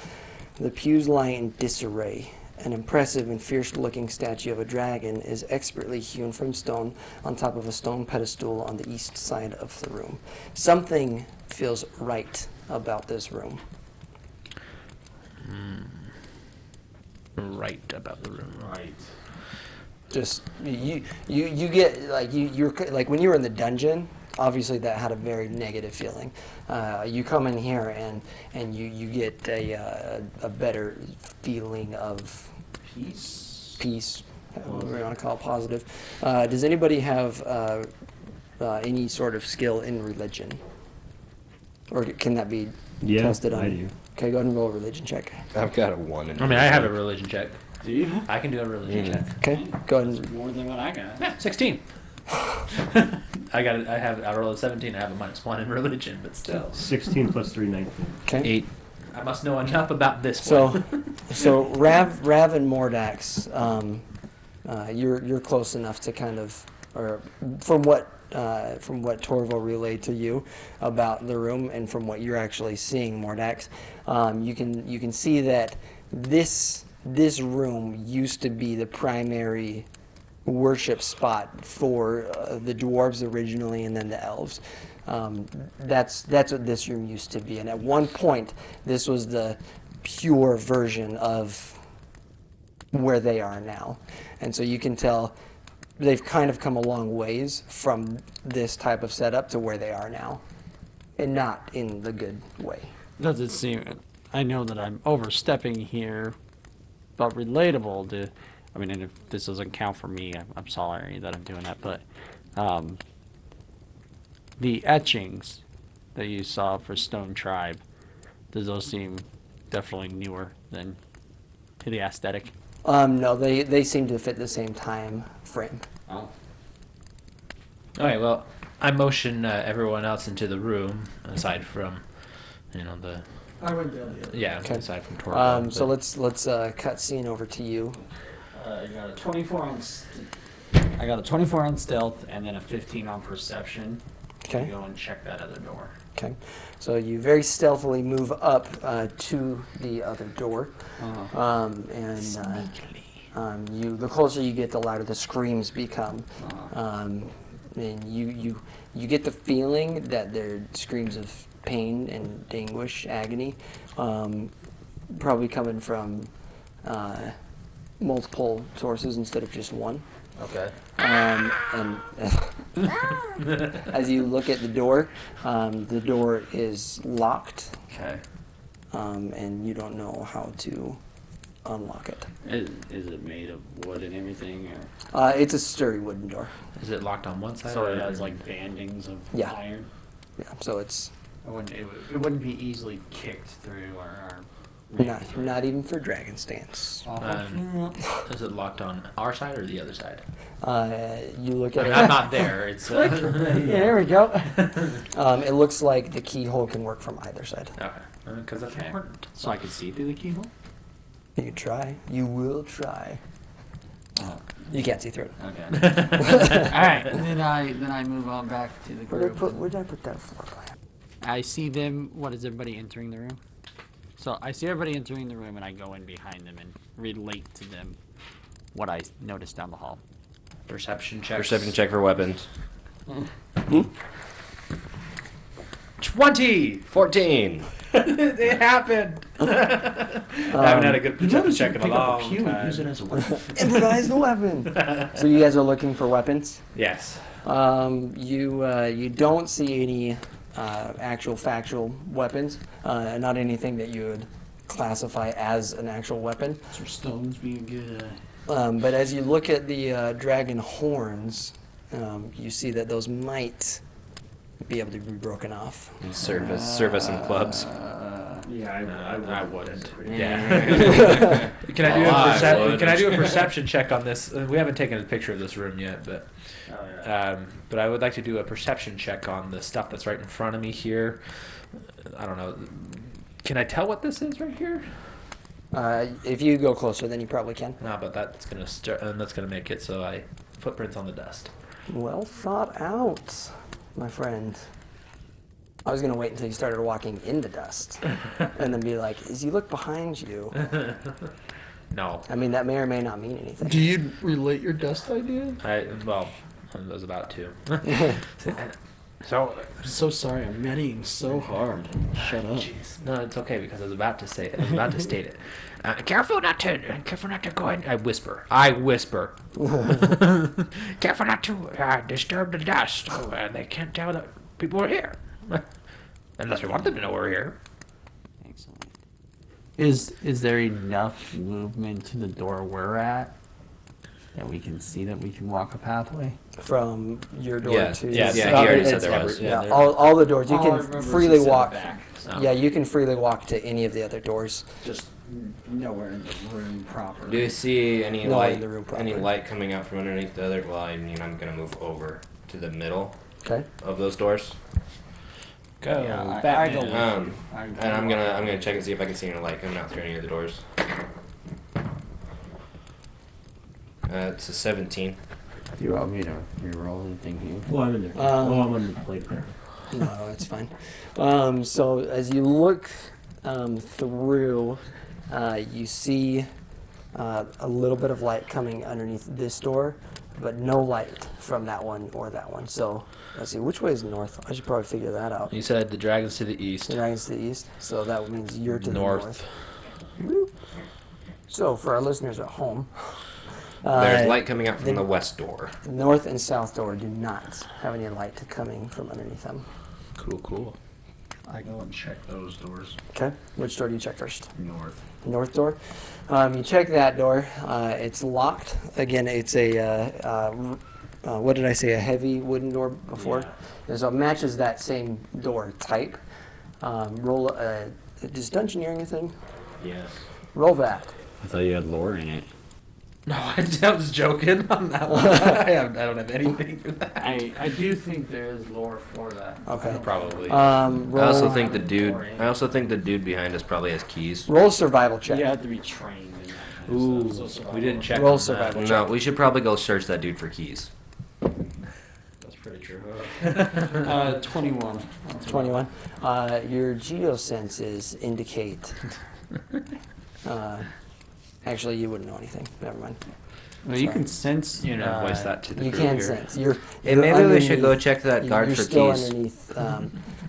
The pews lie in disarray. An impressive and fierce-looking statue of a dragon is expertly hewn from stone on top of a stone pedestal on the east side of the room. Something feels right about this room. Right about the room. Right. Just you get like you're like when you were in the dungeon. Obviously, that had a very negative feeling. You come in here and you get a better feeling of peace. Whatever you want to call it, positive. Does anybody have any sort of skill in religion, or can that be Yeah, Test it on I you. do. Okay, go ahead and roll a religion check. I've got a 1 in I mean, I have a religion check. Do you? I can do a religion check. Okay, go ahead and More than what I got. Yeah, 16. I rolled a 17. I have a -1 in religion, but still. 16 plus 3, 19. okay. 8. I must know enough about this So, one. so Rav and Mordax, you're close enough to kind of, or from what Torvo relayed to you about the room, and from what you're actually seeing, Mordax, you can see that this room used to be the primary worship spot for the dwarves originally, and then the elves. That's what this room used to be, and at one point, this was the pure version of where they are now. And so you can tell they've kind of come a long ways from this type of setup to where they are now, and not in the good way. Does it seem? I know that I'm overstepping here, but relatable to. I mean, and if this doesn't count for me, I'm sorry that I'm doing that. But the etchings that you saw for Stone Tribe, does those seem definitely newer than to the aesthetic? No, they seem to fit the same time frame. Oh. All right, well, I motion everyone else into the room, aside from, the... I would do Yeah, Okay. aside from Torvo. So let's cut scene over to you. I got a 24 on. I got a 24 on stealth, and then a 15 on perception. Okay. Go and check that other door. Okay, so you very stealthily move up to the other door, and the closer you get, the louder the screams become, and you get the feeling that they're screams of pain and anguish, agony, probably coming from multiple sources instead of just one. Okay. And as you look at the door is locked, Okay. and you don't know how to unlock it. Is it made of wood and everything? Or? It's a sturdy wooden door. Is it locked on one side? So or it has like bandings of Yeah. iron? Yeah, so it's It wouldn't be easily kicked through or not even for dragon stance. Is it locked on our side or the other side? You look I at mean, it. I'm not there. It's Yeah, there we go. It looks like the keyhole can work from either side. okay, because that's Okay. important. So I can see through the keyhole? You can try. You will try. You can't see through it. Okay. Alright, then I move on back to the group. Where did I put that floor plan? I see them. What is everybody entering the room? So I see everybody entering the room, and I go in behind them and relate to them what I noticed down the hall. Perception check. Perception check for weapons. 20! 14. It happened! I haven't had a good perception check in a long time. Use it as a weapon. Improvise the weapon. So you guys are looking for weapons. Yes. You don't see any actual factual weapons. Not anything that you would classify as an actual weapon. So stones be a good. But as you look at the dragon horns, you see that those might be able to be broken off. Serve us some clubs. Yeah, I wouldn't. Yeah. Can I do a perception check on this? We haven't taken a picture of this room yet, but I would like to do a perception check on the stuff that's right in front of me here. I don't know. Can I tell what this is right here? If you go closer, then you probably can. No, but that's gonna make it so I footprints on the dust. Well thought out, my friend. I was going to wait until you started walking in the dust and then be like, as you look behind you, No. I mean, that may or may not mean anything. Do you relate your dust idea? I was about to. So I'm so sorry. I'm meditating so hard. Shut up. jeez. No, it's okay because I was about to say it. I was about to state it. Careful not to go in. I whisper. Careful not to disturb the dust. They can't tell that people are here. Unless we want them to know we're here. Excellent. Is there enough movement to the door we're at And we can see that we can walk a pathway. From your door Yeah, to yeah, his- he already said it's there was. every- Yeah, yeah, there- all the doors. You All I can remember is freely he said walk. back, so Yeah, you can freely walk to any of the other doors. just nowhere in the room proper. Do you see any No, light? in the room Any proper. light coming out from underneath the other? Well, I mean, I'm gonna move over to the middle Okay. of those doors. Go, Yeah, I Batman. go- And I'm gonna check and see if I can see any light coming out through any of the doors. It's a 17. Do you want me to reroll and think you? Well, I'm in there. I'm on the plate there. No, it's fine. So as you look through, you see a little bit of light coming underneath this door, but no light from that one or that one. So let's see, which way is north? I should probably figure that out. You said the dragon's to the east. The dragon's to the east, so that means you're to North. the north. So for our listeners at home, There's light coming out from the west door. north and south door do not have any light coming from underneath them. Cool, cool. I go and check those doors. Okay, which door do you check first? North. North door. You check that door. It's locked. Again, it's what did I say? A heavy wooden door before. And so it matches that same door type. Roll. Does dungeoneering a thing? Yes. Roll that. I thought you had lore in it. No, I was joking on that one. I don't have anything for that. I do think there is lore for that. Okay. Probably. Roll, I also think the dude behind us probably has keys. roll a survival check. You have to be trained in that. Ooh, we didn't check Roll on survival that. check. No, we should probably go search that dude for keys. That's pretty true. 21. 21. Your geosenses indicate. Actually, you wouldn't know anything. Never mind. Well, you can sense. You know, voice that to the You group can here. sense. You're Maybe we should go underneath- check that guard you're for still keys. underneath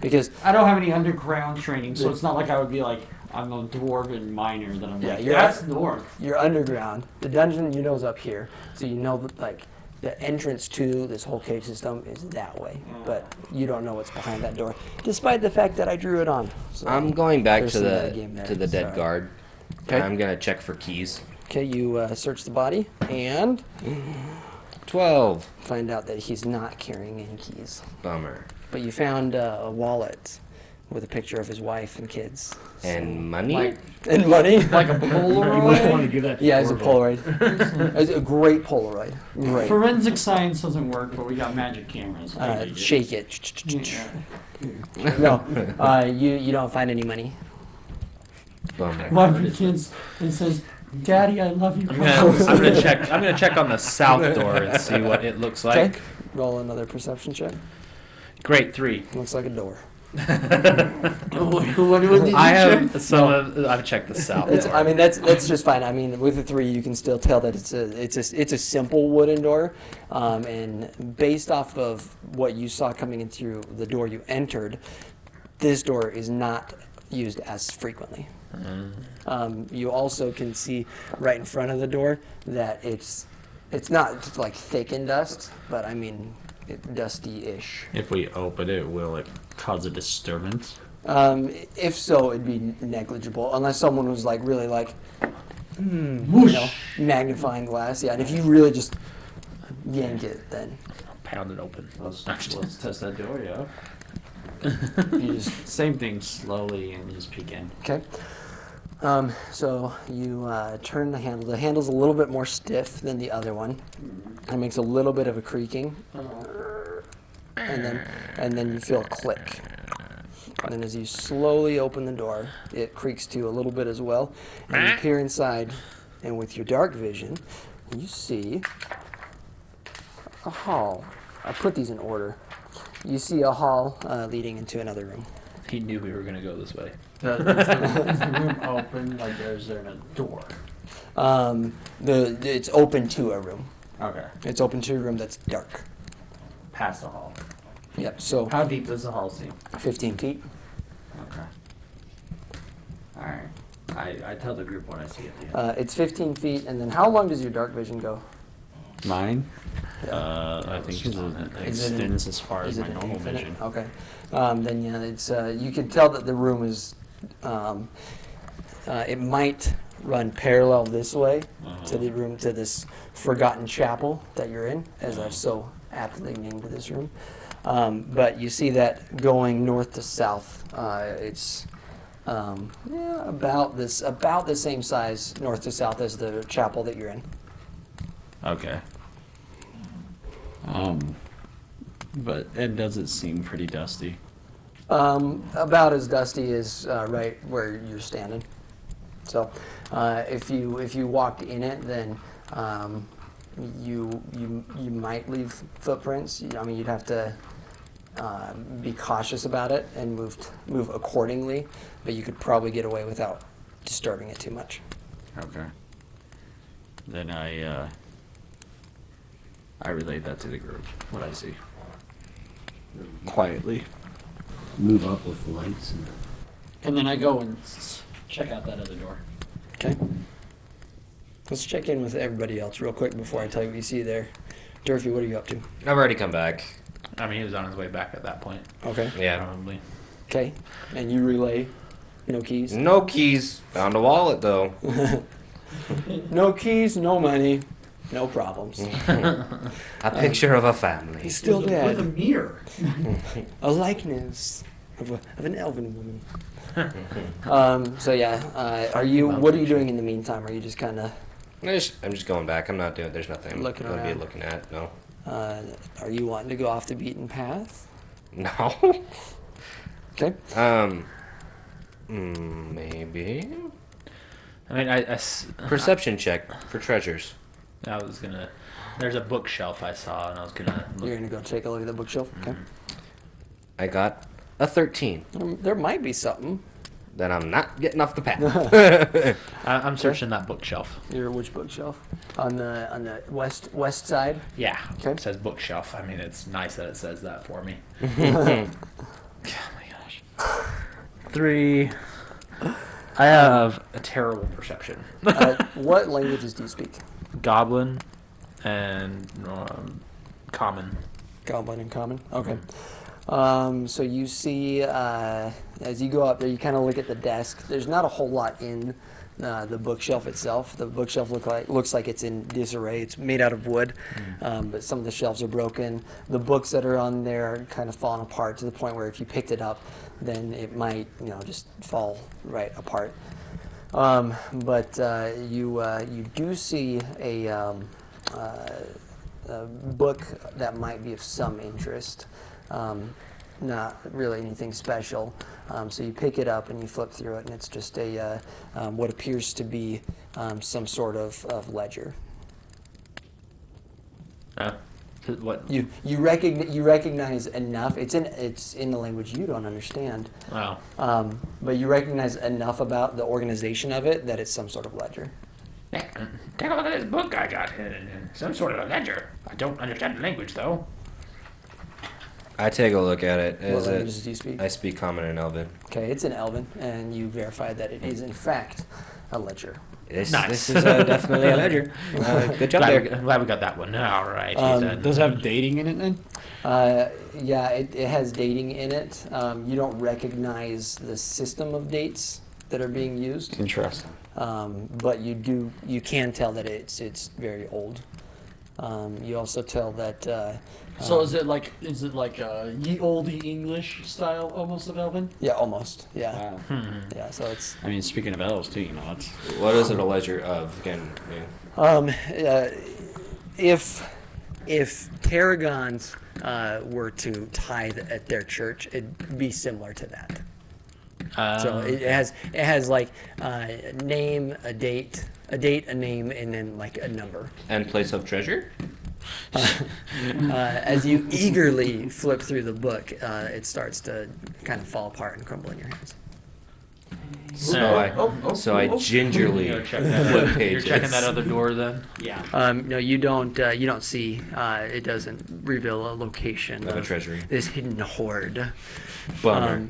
because I don't have any underground training, so it's not like I would be like, I'm a dwarven miner that I'm Yeah, like, you're- that's north. you're underground. The dungeon you know is up here, so you know that like the entrance to this whole cave system is that way, but you don't know what's behind that door, despite the fact that I drew it on. So, I'm going back there's to some the metagame there. to the dead Sorry. guard. Okay. I'm gonna check for keys. Okay, you search the body and 12. find out that he's not carrying any keys. Bummer. But you found a wallet with a picture of his wife and kids. And money? Like, And money. like a You might Polaroid. want to give that to Yeah, it's a Torvo. Polaroid. It's a great Polaroid. Great. Forensic science doesn't work, but we got magic cameras. I dig it. Shake it. Yeah. No, you don't find any money. Bummer. Wife and kids, and says, "Daddy, I love you." I'm gonna check. I'm gonna check on the south door and see what it looks like. Okay. Roll another perception check. Great, 3. Looks like a door. What did you I check? have some. I've checked the south It's, door. I mean, that's just fine. I mean, with the 3, you can still tell that it's a simple wooden door, and based off of what you saw coming in through the door you entered, this door is not used as frequently. You also can see right in front of the door that it's not like thick in dust, but I mean dusty-ish. If we open it, will it cause a disturbance? If so, it'd be negligible, unless someone was like really like, you know, magnifying glass. Yeah, and if you really just yank it, then Pound it open. Let's test that door, yeah. you just Same thing, slowly, and just peek in. okay. So you turn the handle. The handle's a little bit more stiff than the other one. It makes a little bit of a creaking, and then you feel a click. And then as you slowly open the door, it creaks to a little bit as well. And you peer inside, and with your dark vision, you see a hall. I put these in order. You see a hall leading into another room. He knew we were gonna go this way. Is the room open? Like, is there a door? It's open to a room. Okay. It's open to a room that's dark. Past the hall. Yep. So How deep does the hall seem? 15 feet. Okay. Alright. I tell the group what I see at the end. It's 15 feet, and then how long does your dark vision go? Mine? I I think think it extends as far as Is my it an normal infinite? vision. Okay. Then yeah, it's you can tell that the room is it might run parallel this way to the room, to this forgotten chapel that you're in, as I've so aptly named this room. But you see that going north to south, it's about the same size north to south as the chapel that you're in. Okay. But it doesn't seem pretty dusty. About as dusty as right where you're standing. So, if you walked in it, then you might leave footprints. I mean, you'd have to be cautious about it and move accordingly. But you could probably get away without disturbing it too much. Okay. Then I relayed that to the group. What I see. Quietly. Move up with the lights. And then I go and check out that other door. Okay. Let's check in with everybody else real quick before I tell you what you see there. Durfee, what are you up to? I've already come back. I mean, he was on his way back at that point. Okay. Yeah. Probably. Okay. And you relay. No keys. No keys. Found a wallet though. No keys. No money. No problems. A picture of a family. He's still dead. With a mirror. A likeness of an elven woman. So yeah, are you? What are you doing in the meantime? Are you just kind of? I'm just going back. I'm not doing. There's nothing I'm Looking going to be around. looking at. No. Are you wanting to go off the beaten path? No. Okay. Maybe. I mean, Perception check for treasures. I was gonna. There's a bookshelf I saw, and I was gonna look. You're gonna go take a look at the bookshelf. Okay. I got a 13. There might be something. Then I'm not getting off the path. I'm searching that bookshelf. Your which bookshelf? On the west side. Yeah. Okay. It says bookshelf. I mean, it's nice that it says that for me. Oh my gosh. 3. I have a terrible perception. What languages do you speak? Goblin and common. Goblin and common. Okay. So you see, as you go up there, you kind of look at the desk. There's not a whole lot in the bookshelf itself. The bookshelf looks like it's in disarray. It's made out of wood, but some of the shelves are broken. The books that are on there are kind of falling apart to the point where if you picked it up, then it might, just fall right apart. But you do see a book that might be of some interest. Not really anything special. So you pick it up and you flip through it, and it's just a what appears to be some sort of ledger. What? You recognize enough. It's in the language you don't understand. Wow. But you recognize enough about the organization of it that it's some sort of ledger. Take a look at this book I got. Some sort of a ledger. I don't understand the language, though. I take a look at it. What languages do you speak? I speak Common and Elven. Okay, it's in Elven, and you verify that it is in fact a ledger. This is definitely a ledger. Good job there. Glad we got that one. All right. Does it have dating in it then? Yeah, it has dating in it. You don't recognize the system of dates that are being used, Interesting. but you can tell that it's very old. You also tell that. So is it like ye olde English style almost of Elven? Yeah, almost. Yeah, Wow. yeah. So it's. I mean, speaking of elves too, that's What is it a ledger of? Again, If Tarragons were to tithe at their church, it'd be similar to that. So it has like a name, a date, a name, and then like a number. and place of treasure? As you eagerly flip through the book, it starts to kind of fall apart and crumble in your hands. So I gingerly check that flip You're pages. checking that other door then? Yeah. No, you don't. You don't see. It doesn't reveal a location Of a treasury. This hidden hoard. Bummer.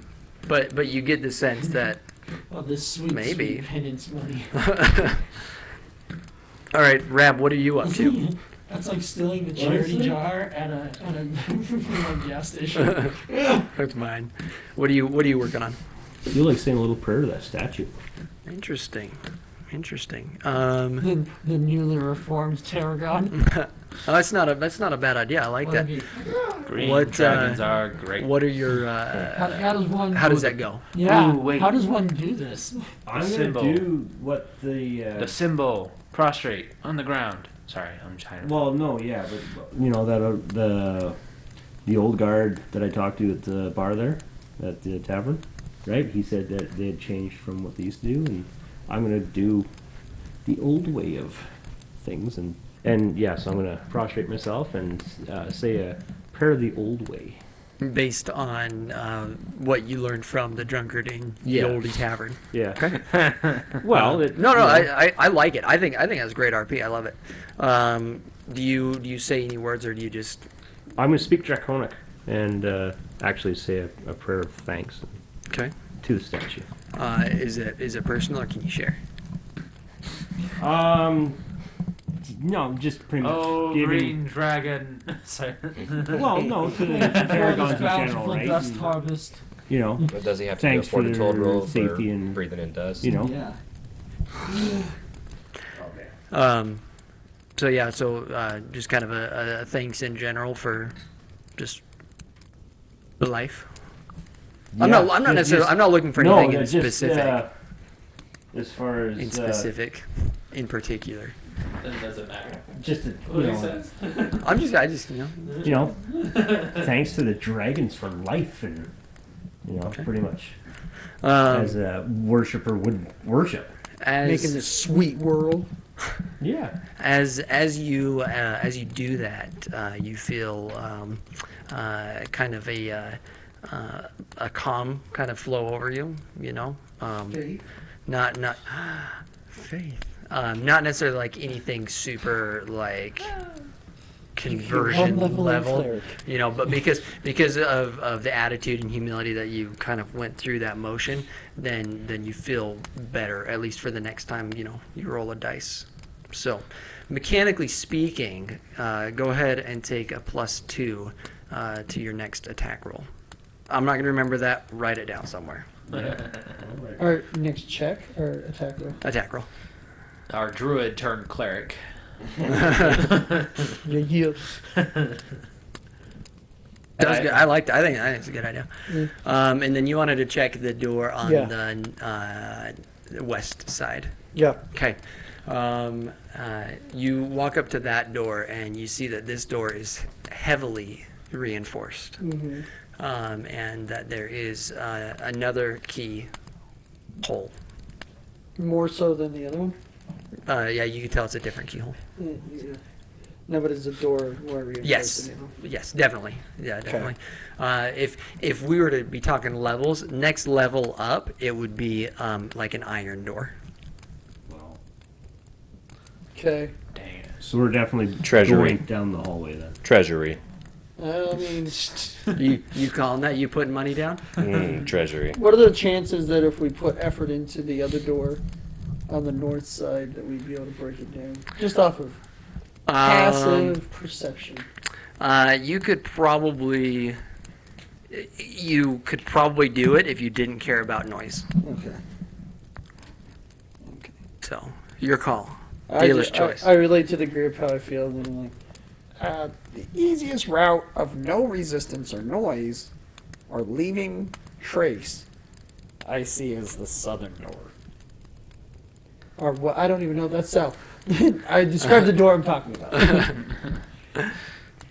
But you get the sense that. Oh, this sweet, Maybe. sweet penance money. All right, Rab, what are you up to? That's like stealing the charity jar at a gas station. That's mine. What are you working on? feel like saying a little prayer to that statue. Interesting. The newly reformed Tarragon. That's not a bad idea. I like that. Green What, dragons are great. What are your? How does one? How does that go? Yeah. Ooh, wait. How does one do this? I'm gonna symbol. do what the. The symbol, prostrate on the ground. Sorry, I'm trying to. Well, no, yeah, but you know that the old guard that I talked to at the bar there, at the tavern, right? He said that they had changed from what they used to do, and I'm gonna do the old way of things, and yeah, so I'm gonna prostrate myself and say a prayer of the old way. Based on what you learned from the drunkard in the Yeah. oldie tavern. Yeah. Well, No, you know, I like it. I think that's great RP. I love it. Do you say any words, or do you just? I'm gonna speak Draconic and actually say a prayer of thanks Okay. to the statue. Is it personal, or can you share? No, just pretty much Oh, giving. green dragon. Sorry. Well, no, to the Paragons in general, right? Dust harvest. You know, But does he have to Thanks do a for fortitude their roll for safety and- breathing in dust? you know. Yeah. So yeah, just kind of a thanks in general for just life. I'm not necessarily. I'm not looking for anything in specific. As far as In specific, in particular. It doesn't matter. just What he says. I just you know, thanks to the dragons for life, and you know, pretty much as a worshiper would worship. making this sweet world. Yeah. As you do that, you feel kind of a calm kind of flow over you. You know, Faith. not faith. Not necessarily like anything super like conversion level, you know, but because of the attitude and humility that you kind of went through that motion, then you feel better, at least for the next time, you know, you roll a dice. So mechanically speaking, go ahead and take a +2 to your next attack roll. I'm not going to remember that. Write it down somewhere. Our next check or attack roll. Attack roll. Our druid turned cleric. Yeah, yeah. That was good. I liked it. I think it's a good idea. Yeah. And then you wanted to check the door on Yeah. the west side. Yeah. Okay. You walk up to that door and you see that this door is heavily reinforced, Mm-hmm. and that there is another key hole. More so than the other one. Yeah, you can tell it's a different keyhole. Yeah. No, but it's a door more reinforced Yes, than the other one. yes, definitely. Yeah, definitely. If we were to be talking levels, next level up, it would be like an iron door. Okay. Dang it. So we're definitely Treasury. going down the hallway then. Treasury. I mean, You calling that? You putting money down? Treasury. what are the chances that if we put effort into the other door on the north side that we'd be able to break it down? Just off of passive perception. You could probably do it if you didn't care about noise. Okay. So your call, I dealer's ju- choice. I relate to the group how I feel, and I'm like, the easiest route of no resistance or noise, or leaving trace, I see as the southern door. Or what? I don't even know if that's south. I described the door I'm talking about.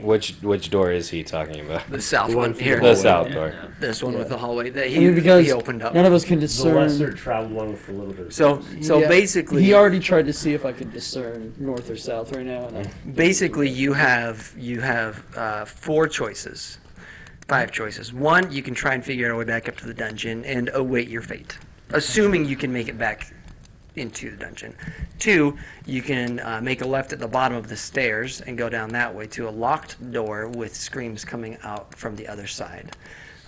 Which door is he talking about? The south one here. The south door. This one with the hallway that I mean, because he opened up. none of us can The discern. lesser traveled one with a little bit. So Yeah, basically, he already tried to see if I could discern north or south right now. And basically you have 4 choices, 5 choices. 1, you can try and figure out a way back up to the dungeon and await your fate, assuming you can make it back into the dungeon. 2, you can make a left at the bottom of the stairs and go down that way to a locked door with screams coming out from the other side.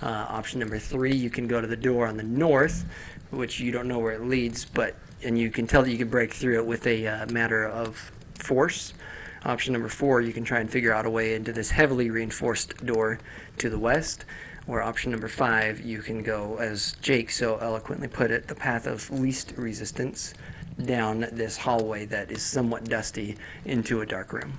Option number 3, you can go to the door on the north, which you don't know where it leads, and you can tell that you can break through it with a matter of force. Option number 4, you can try and figure out a way into this heavily reinforced door to the west. Or option number 5, you can go, as Jake so eloquently put it, the path of least resistance down this hallway that is somewhat dusty into a dark room.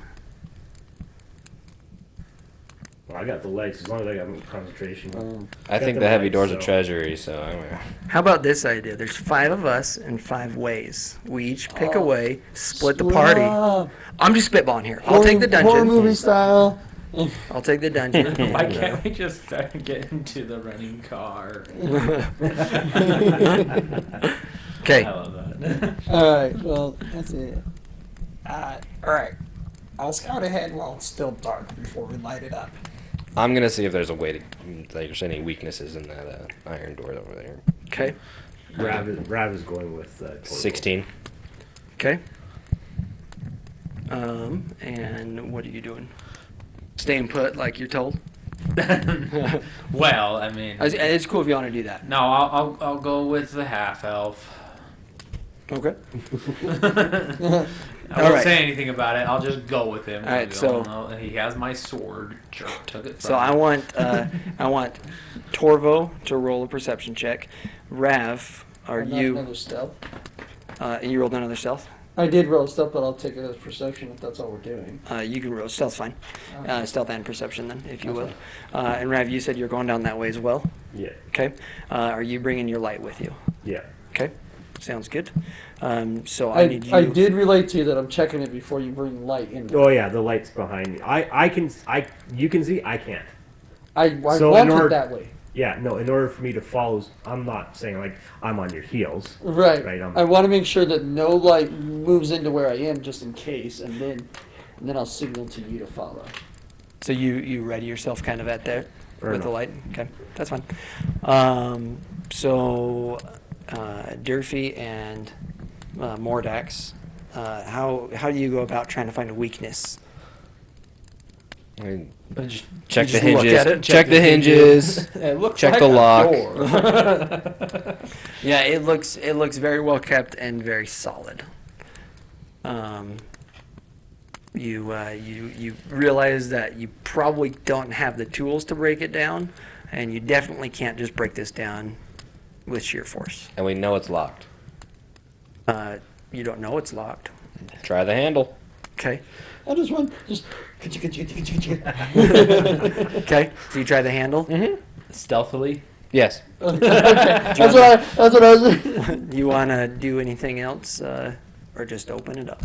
Well, I got the lights as long as I got my concentration. I think the heavy door's a treasury, so I'm gonna... How about this idea? There's 5 of us and 5 ways. We each pick a way, split the party. up. I'm just spitballing here. I'll take the Horror dungeon. movie style. I'll take the dungeon. Why can't we just start getting into the running car? Okay. I love that. Alright, well, that's it. Alright. I'll scout ahead while it's still dark before we light it up. I'm gonna see if there's a way to... like, there's any weaknesses in that iron door over there. Okay. Rav is going with Torvo. 16. Okay. And what are you doing? Staying put like you're told? Well, I mean, It's cool if you want to do that. no, I'll go with the half elf. Okay. I won't Alright. say anything about it. I'll just go with him. Alright, We so- all know he has my sword. Jerk took it from So I me. want Torvo to roll a perception check. Rav, are you? Another stealth. You rolled another stealth. I did roll stealth, but I'll take it as perception if that's all we're doing. You can roll stealth, fine. Stealth and perception, then, if you will. And Rav, you said you're going down that way as well. Yeah. Okay. Are you bringing your light with you? Yeah. Okay. Sounds good. So I need you. I did relate to you that I'm checking it before you bring light in. Oh yeah, the light's behind me. You can see, I can't. I So want in order- it that way. Yeah, no, in order for me to follow, I'm not saying like I'm on your heels. Right. Right, I want to make sure that no light moves into where I am just in case, and then I'll signal to you to follow. So you ready yourself kind of at there Fair with the enough. light? Okay, that's fine. So Durfee and Mordax, how do you go about trying to find a weakness? I mean, check the just look hinges. at it? Check the hinges. It looks Check like the a lock. door. Yeah, it looks very well kept and very solid. You realize that you probably don't have the tools to break it down, and you definitely can't just break this down with sheer force. And we know it's locked. You don't know it's locked. Try the handle. Okay. I just want Okay. So you try the handle. Stealthily. Yes. That's what I was. You want to do anything else, or just open it up?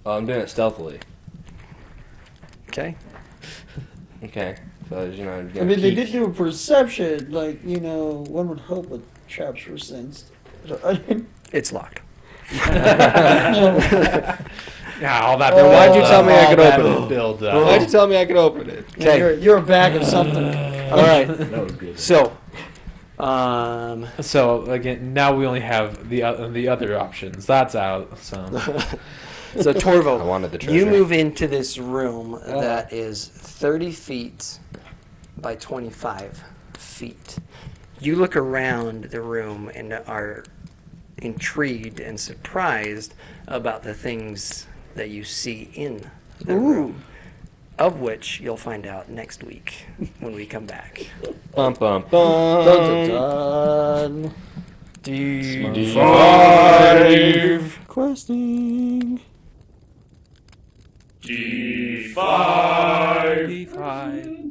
Oh, I'm doing it stealthily. Okay. Okay. So, you know, I mean, they did do a perception, like, one would hope with traps were sensed. It's locked. Yeah, all that. Then why'd you tell me I all could that open it? Build Why'd you tell me I could open it? Okay. You're a bag of something. All right. That was good. So, So again, now we only have the other options. That's out. So So Torvo, I wanted the you treasure. move into this room that is 30 feet by 25 feet. You look around the room and are intrigued and surprised about the things that you see in the room, of which you'll find out next week when we come back. Bum, bum, bum. Dun, dun, dun. D5 Questing. D5.